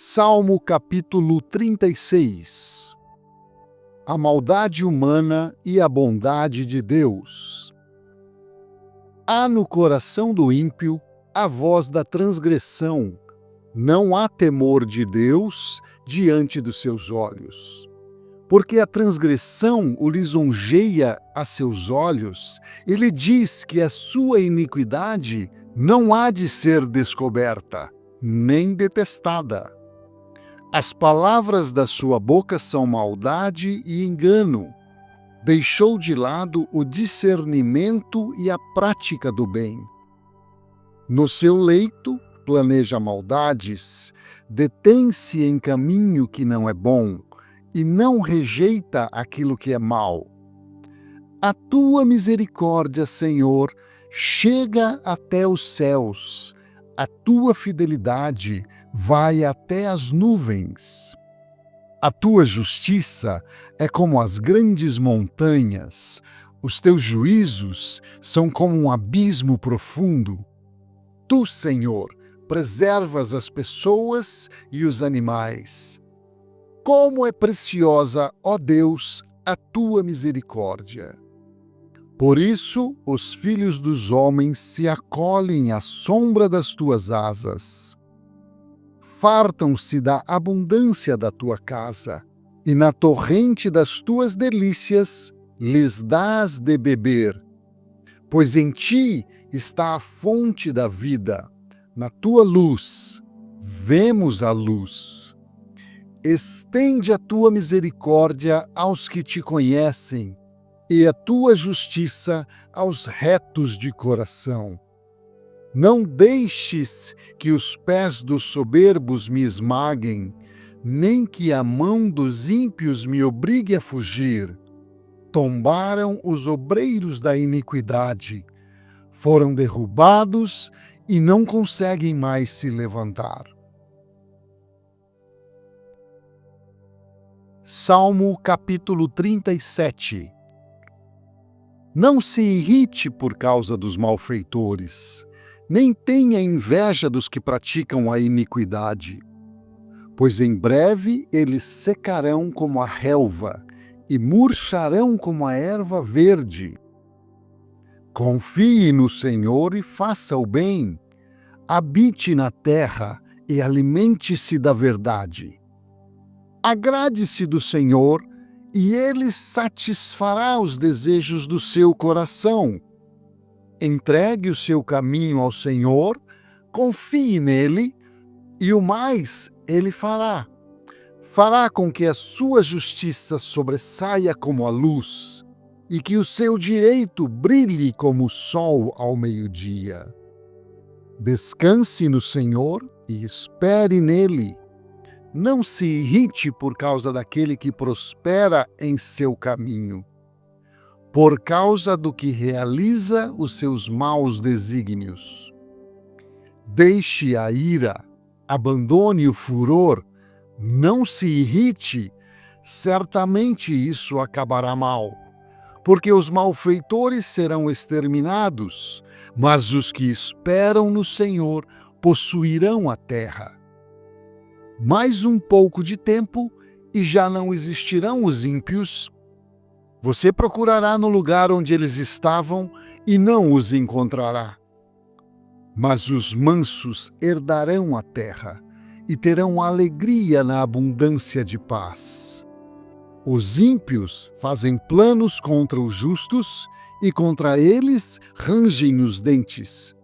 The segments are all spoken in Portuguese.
Salmo capítulo 36. A maldade humana e a bondade de Deus. Há no coração do ímpio a voz da transgressão. Não há temor de Deus diante dos seus olhos. Porque a transgressão o lisonjeia a seus olhos, ele diz que a sua iniquidade não há de ser descoberta, nem detestada. As palavras da sua boca são maldade e engano. Deixou de lado o discernimento e a prática do bem. No seu leito, planeja maldades, detém-se em caminho que não é bom, e não rejeita aquilo que é mal. A tua misericórdia, Senhor, chega até os céus, a tua fidelidade vai até as nuvens. A tua justiça é como as grandes montanhas, os teus juízos são como um abismo profundo. Tu, Senhor, preservas as pessoas e os animais. Como é preciosa, ó Deus, a tua misericórdia! Por isso, os filhos dos homens se acolhem à sombra das tuas asas. Fartam-se da abundância da tua casa, e na torrente das tuas delícias lhes dás de beber. Pois em ti está a fonte da vida, na tua luz vemos a luz. Estende a tua misericórdia aos que te conhecem, e a tua justiça aos retos de coração. Não deixes que os pés dos soberbos me esmaguem, nem que a mão dos ímpios me obrigue a fugir. Tombaram os obreiros da iniquidade, foram derrubados e não conseguem mais se levantar. Salmo capítulo 37. Não se irrite por causa dos malfeitores, nem tenha inveja dos que praticam a iniquidade, pois em breve eles secarão como a relva e murcharão como a erva verde. Confie no Senhor e faça o bem, habite na terra e alimente-se da verdade. Agrade-se do Senhor e Ele satisfará os desejos do seu coração. Entregue o seu caminho ao Senhor, confie nele, e o mais Ele fará. Fará com que a sua justiça sobressaia como a luz, e que o seu direito brilhe como o sol ao meio-dia. Descanse no Senhor e espere nele. Não se irrite por causa daquele que prospera em seu caminho, por causa do que realiza os seus maus desígnios. Deixe a ira, abandone o furor, não se irrite, certamente isso acabará mal, porque os malfeitores serão exterminados, mas os que esperam no Senhor possuirão a terra. Mais um pouco de tempo e já não existirão os ímpios. Você procurará no lugar onde eles estavam e não os encontrará. Mas os mansos herdarão a terra e terão alegria na abundância de paz. Os ímpios fazem planos contra os justos e contra eles rangem os dentes.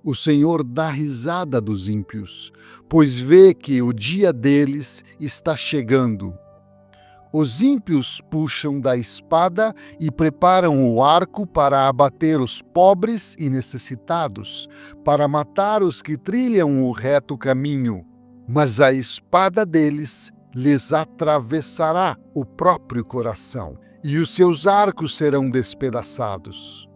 O Senhor dá risada dos ímpios, pois vê que o dia deles está chegando. Os ímpios puxam da espada e preparam o arco para abater os pobres e necessitados, para matar os que trilham o reto caminho. Mas a espada deles lhes atravessará o próprio coração, e os seus arcos serão despedaçados.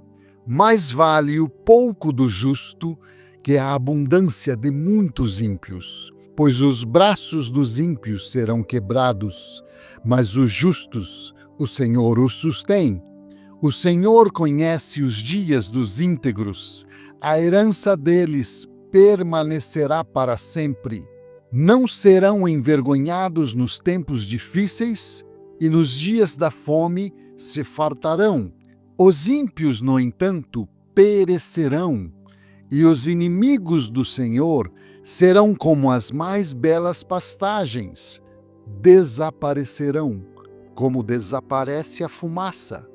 Mais vale o pouco do justo que a abundância de muitos ímpios, pois os braços dos ímpios serão quebrados, mas os justos, o Senhor os sustém. O Senhor conhece os dias dos íntegros, a herança deles permanecerá para sempre. Não serão envergonhados nos tempos difíceis, e nos dias da fome se fartarão. Os ímpios, no entanto, perecerão, e os inimigos do Senhor serão como as mais belas pastagens, desaparecerão, como desaparece a fumaça.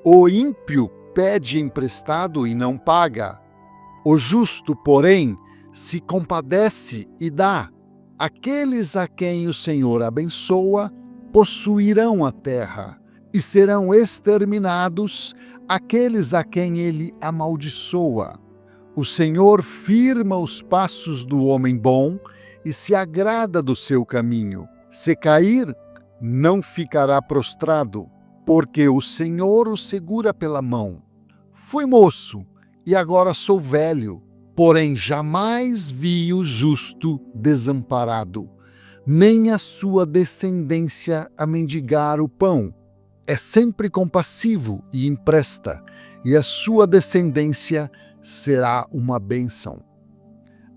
O ímpio pede emprestado e não paga. O justo, porém, se compadece e dá. Aqueles a quem o Senhor abençoa possuirão a terra, e serão exterminados aqueles a quem ele amaldiçoa. O Senhor firma os passos do homem bom e se agrada do seu caminho. Se cair, não ficará prostrado, porque o Senhor o segura pela mão. Fui moço e agora sou velho, porém jamais vi o justo desamparado, nem a sua descendência a mendigar o pão. É sempre compassivo e empresta, e a sua descendência será uma bênção.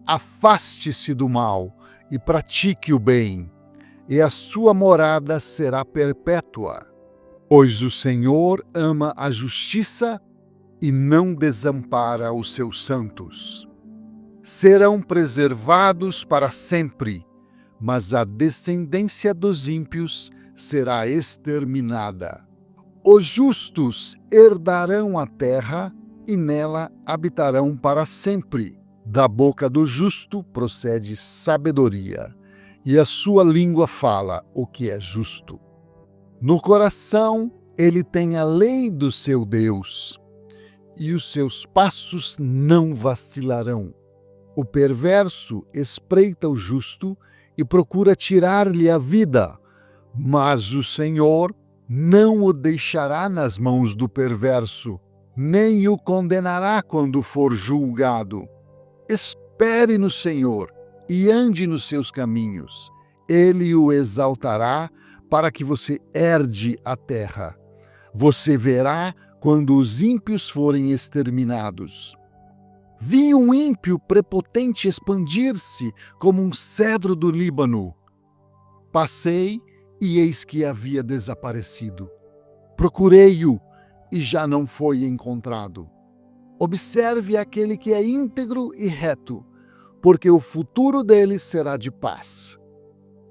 Afaste-se do mal e pratique o bem, e a sua morada será perpétua. Pois o Senhor ama a justiça e não desampara os seus santos. Serão preservados para sempre, mas a descendência dos ímpios será exterminada. Os justos herdarão a terra e nela habitarão para sempre. Da boca do justo procede sabedoria, e a sua língua fala o que é justo. No coração ele tem a lei do seu Deus, e os seus passos não vacilarão. O perverso espreita o justo e procura tirar-lhe a vida, mas o Senhor não o deixará nas mãos do perverso, nem o condenará quando for julgado. Espere no Senhor e ande nos seus caminhos. Ele o exaltará para que você herde a terra. Você verá quando os ímpios forem exterminados. Vi um ímpio prepotente expandir-se como um cedro do Líbano. Passei e eis que havia desaparecido. Procurei-o e já não foi encontrado. Observe aquele que é íntegro e reto, porque o futuro dele será de paz.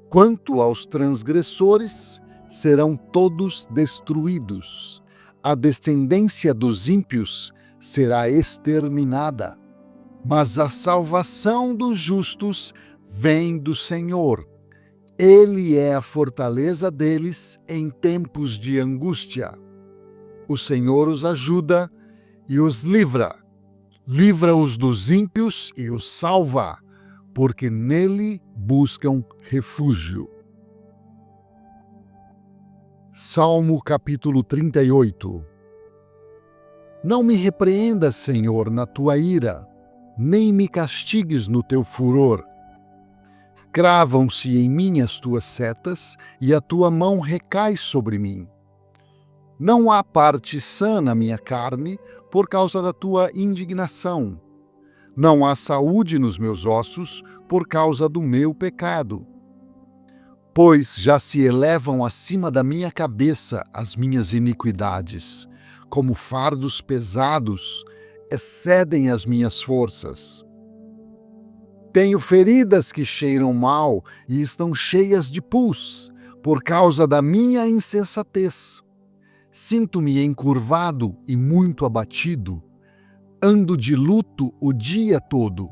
Quanto aos transgressores, serão todos destruídos. A descendência dos ímpios será exterminada. Mas a salvação dos justos vem do Senhor. Ele é a fortaleza deles em tempos de angústia. O Senhor os ajuda e os livra. Livra-os dos ímpios e os salva, porque nele buscam refúgio. Salmo capítulo 38. Não me repreendas, Senhor, na tua ira, nem me castigues no teu furor. Cravam-se em mim as tuas setas, e a tua mão recai sobre mim. Não há parte sã na minha carne por causa da tua indignação. Não há saúde nos meus ossos por causa do meu pecado. Pois já se elevam acima da minha cabeça as minhas iniquidades, como fardos pesados, excedem as minhas forças. Tenho feridas que cheiram mal e estão cheias de pus, por causa da minha insensatez. Sinto-me encurvado e muito abatido. Ando de luto o dia todo.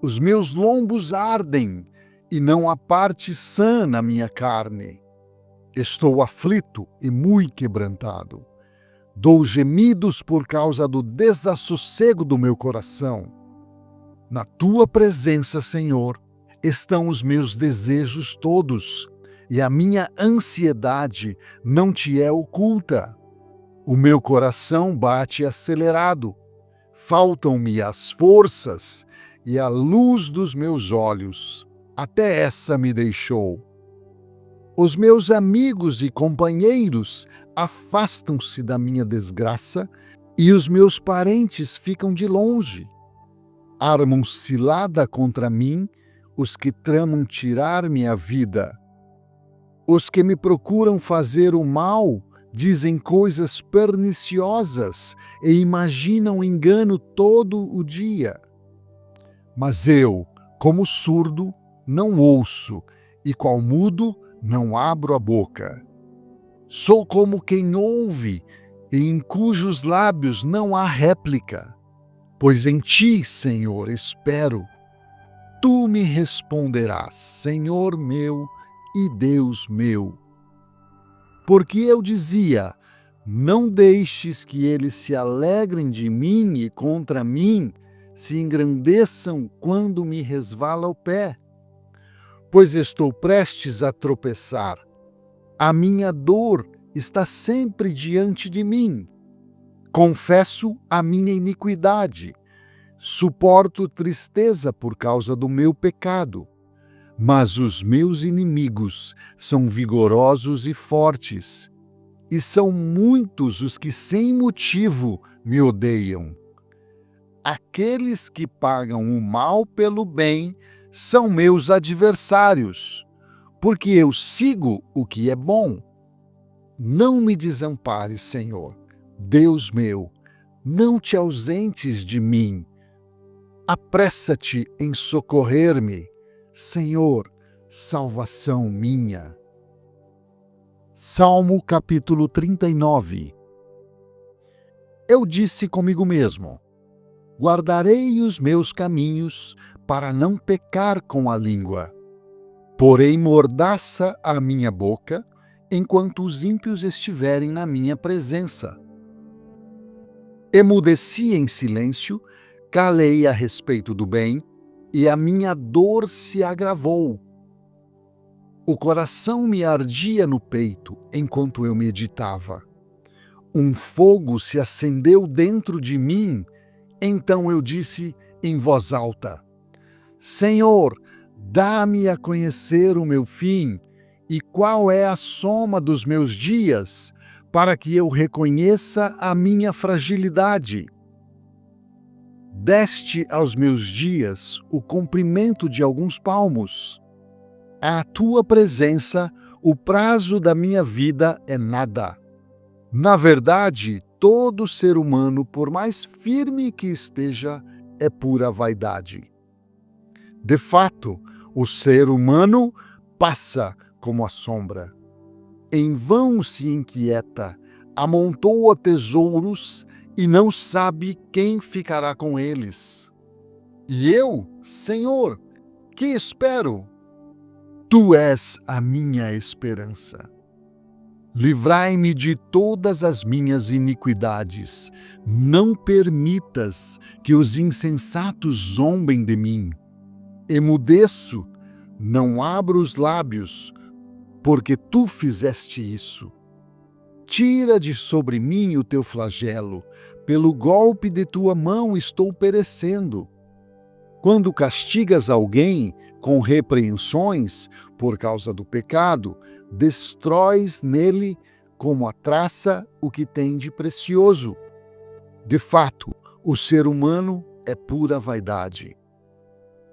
Os meus lombos ardem e não há parte sã na minha carne. Estou aflito e muito quebrantado. Dou gemidos por causa do desassossego do meu coração. Na tua presença, Senhor, estão os meus desejos todos, e a minha ansiedade não te é oculta. O meu coração bate acelerado. Faltam-me as forças e a luz dos meus olhos. Até essa me deixou. Os meus amigos e companheiros afastam-se da minha desgraça e os meus parentes ficam de longe. Armam cilada contra mim os que tramam tirar-me a vida. Os que me procuram fazer o mal dizem coisas perniciosas e imaginam engano todo o dia. Mas eu, como surdo, não ouço, e qual mudo, não abro a boca. Sou como quem ouve, e em cujos lábios não há réplica. Pois em ti, Senhor, espero. Tu me responderás, Senhor meu e Deus meu. Porque eu dizia, não deixes que eles se alegrem de mim e contra mim se engrandeçam quando me resvala o pé. Pois estou prestes a tropeçar. A minha dor está sempre diante de mim. Confesso a minha iniquidade. Suporto tristeza por causa do meu pecado. Mas os meus inimigos são vigorosos e fortes, e são muitos os que sem motivo me odeiam. Aqueles que pagam o mal pelo bem são meus adversários, porque eu sigo o que é bom. Não me desampares, Senhor, Deus meu, não te ausentes de mim. Apressa-te em socorrer-me, Senhor, salvação minha. Salmo capítulo 39. Eu disse comigo mesmo: guardarei os meus caminhos para não pecar com a língua. Porém mordaça a minha boca, enquanto os ímpios estiverem na minha presença. Emudeci em silêncio, calei a respeito do bem, e a minha dor se agravou. O coração me ardia no peito enquanto eu meditava. Um fogo se acendeu dentro de mim, então eu disse em voz alta: Senhor, dá-me a conhecer o meu fim e qual é a soma dos meus dias, para que eu reconheça a minha fragilidade. Deste aos meus dias o comprimento de alguns palmos. À tua presença, o prazo da minha vida é nada. Na verdade, todo ser humano, por mais firme que esteja, é pura vaidade. De fato, o ser humano passa como a sombra. Em vão se inquieta, amontoa tesouros e não sabe quem ficará com eles. E eu, Senhor, que espero? Tu és a minha esperança. Livrai-me de todas as minhas iniquidades. Não permitas que os insensatos zombem de mim. Emudeço, não abro os lábios, porque tu fizeste isso. Tira de sobre mim o teu flagelo, pelo golpe de tua mão estou perecendo. Quando castigas alguém com repreensões por causa do pecado, destróis nele como a traça o que tem de precioso. De fato, o ser humano é pura vaidade.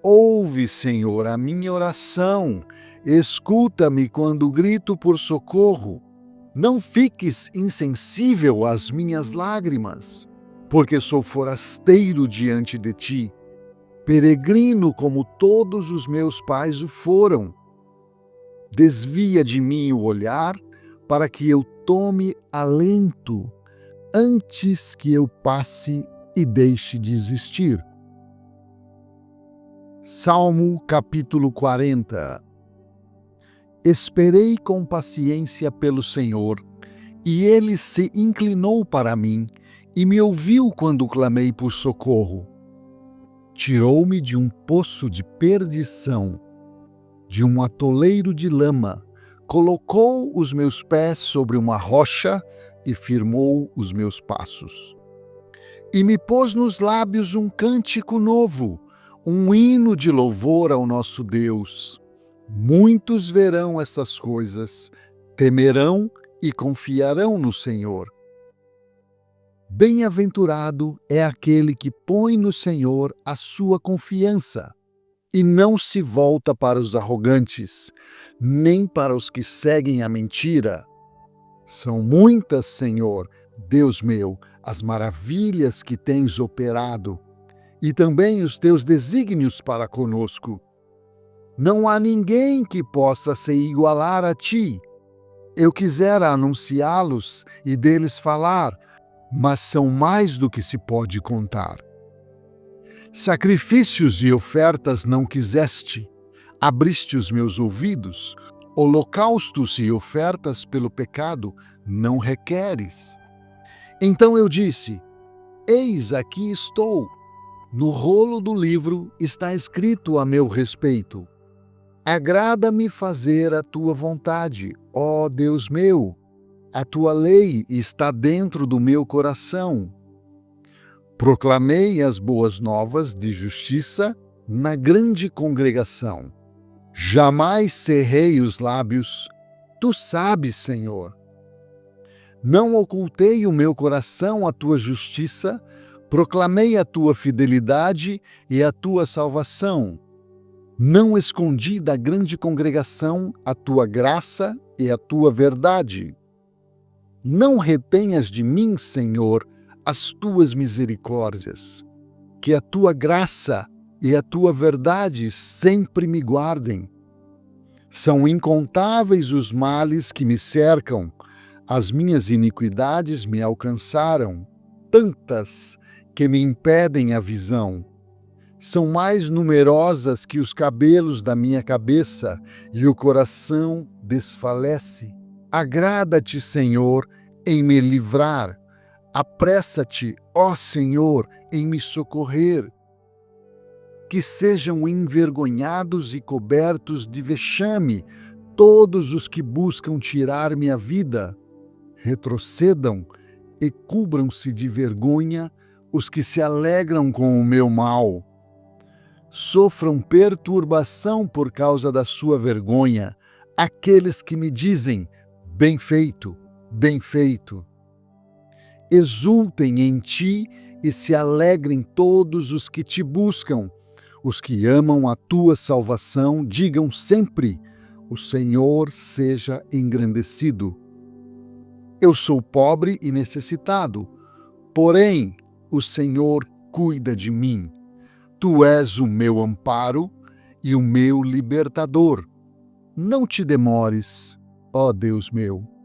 Ouve, Senhor, a minha oração, escuta-me quando grito por socorro. Não fiques insensível às minhas lágrimas, porque sou forasteiro diante de ti, peregrino como todos os meus pais o foram. Desvia de mim o olhar, para que eu tome alento, antes que eu passe e deixe de existir. Salmo capítulo 40. Esperei com paciência pelo Senhor, e ele se inclinou para mim e me ouviu quando clamei por socorro. Tirou-me de um poço de perdição, de um atoleiro de lama, colocou os meus pés sobre uma rocha e firmou os meus passos. E me pôs nos lábios um cântico novo, um hino de louvor ao nosso Deus. Muitos verão essas coisas, temerão e confiarão no Senhor. Bem-aventurado é aquele que põe no Senhor a sua confiança. e não se volta para os arrogantes, nem para os que seguem a mentira. São muitas, Senhor, Deus meu, as maravilhas que tens operado, e também os teus desígnios para conosco. Não há ninguém que possa se igualar a ti. Eu quisera anunciá-los e deles falar, mas são mais do que se pode contar. Sacrifícios e ofertas não quiseste, abriste os meus ouvidos. Holocaustos e ofertas pelo pecado não requeres. Então eu disse: Eis aqui estou. No rolo do livro está escrito a meu respeito. Agrada-me fazer a tua vontade, ó Deus meu. A tua lei está dentro do meu coração. Proclamei as boas novas de justiça na grande congregação. Jamais cerrei os lábios. Tu sabes, Senhor. Não ocultei o meu coração à tua justiça, proclamei a tua fidelidade e a tua salvação. Não escondi da grande congregação a tua graça e a tua verdade. Não retenhas de mim, Senhor, as tuas misericórdias. Que a tua graça e a tua verdade sempre me guardem. São incontáveis os males que me cercam, as minhas iniquidades me alcançaram, tantas que me impedem a visão. São mais numerosas que os cabelos da minha cabeça, e o coração desfalece. Agrada-te, Senhor, em me livrar. Apressa-te, ó Senhor, em me socorrer. Que sejam envergonhados e cobertos de vexame todos os que buscam tirar minha vida. Retrocedam e cubram-se de vergonha os que se alegram com o meu mal. Sofram perturbação por causa da sua vergonha aqueles que me dizem: bem feito, bem feito. Exultem em ti e se alegrem todos os que te buscam. Os que amam a tua salvação digam sempre: o Senhor seja engrandecido. Eu sou pobre e necessitado, porém o Senhor cuida de mim. Tu és o meu amparo e o meu libertador. Não te demores, ó Deus meu.